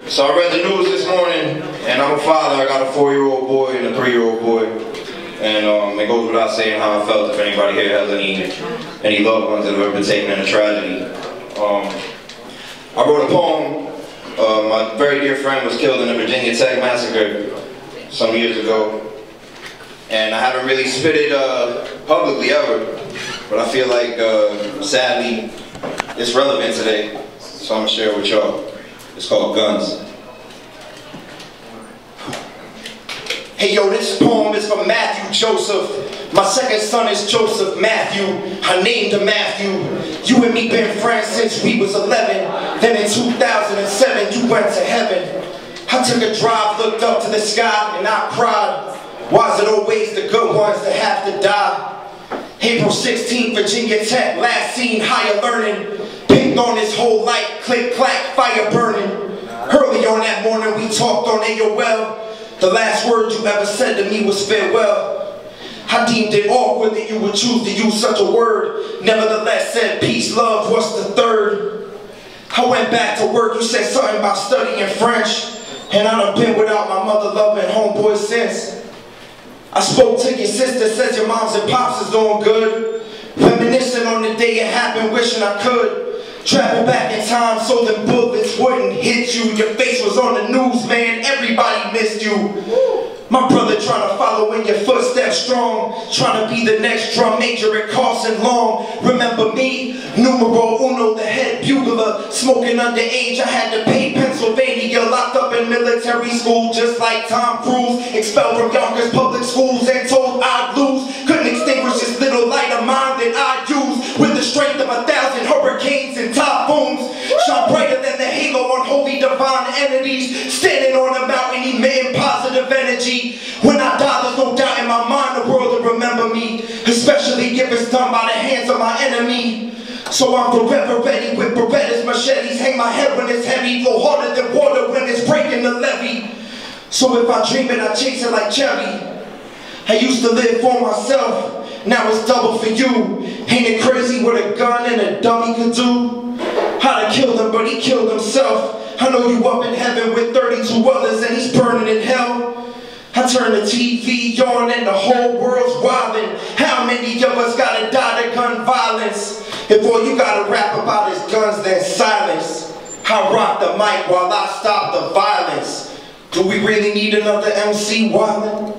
So I read the news this morning, and I'm a father. I got a 4-year-old boy and a 3-year-old boy. And it goes without saying how I felt if anybody here has any loved ones that have ever been taken in a tragedy. I wrote a poem. My very dear friend was killed in the Virginia Tech massacre some years ago. And I haven't really spit it publicly ever, but I feel like, sadly, it's relevant today. So I'm gonna share it with y'all. It's called Guns. Hey yo, this poem is for Matthew Joseph. My second son is Joseph Matthew. I named him Matthew. You and me been friends since we was 11. Then in 2007 you went to heaven. I took a drive, looked up to the sky, and I cried. Why is it always the good ones that have to die? April 16th, Virginia Tech, last seen higher learning. Pinged on his whole light, click clack, fire burning. Early on that morning we talked on AOL. The last word you ever said to me was farewell. I deemed it awkward that you would choose to use such a word. Nevertheless said peace, love, what's the third? I went back to work, you said something about studying French. And I done been without my mother loving homeboy since. I spoke to your sister, says your moms and pops is doing good. Reminiscing on the day it happened, wishing I could travel back in time so the bullets wouldn't hit you. Your face was on the news, man, everybody missed you. My brother trying to follow in your footsteps strong, trying to be the next drum major at Carson Long. Remember me? Numero uno, the head bugler, smoking underage. I had to pay Pennsylvania, locked up in military school just like Tom Cruise. Expelled from Yonkers public schools and told I'd lose. Couldn't extinguish this little light of mine that I use. With the strength of 1,000 hurricanes and typhoons. Shine brighter than the halo on holy divine entities. Standing on a mountain emitting positive energy. When I die, there's no doubt in my mind the world will remember me. Especially if it's done by the hands of my enemy. So I'm forever ready with Berettas, machetes. Hang my head when it's heavy. Flow harder than water when it's breaking the levee. So if I dream it, I chase it like cherry. I used to live for myself. Now it's double for you. Ain't it crazy what a gun and a dummy could do? I'd have killed him, but he killed himself. I know you up in heaven with 32 others and he's burning in hell. I turn the TV on and the whole world's wildin'. How many of us gotta die to gun violence? If all you gotta rap about is guns, then silence. I rock the mic while I stop the violence. Do we really need another MC Wildin'?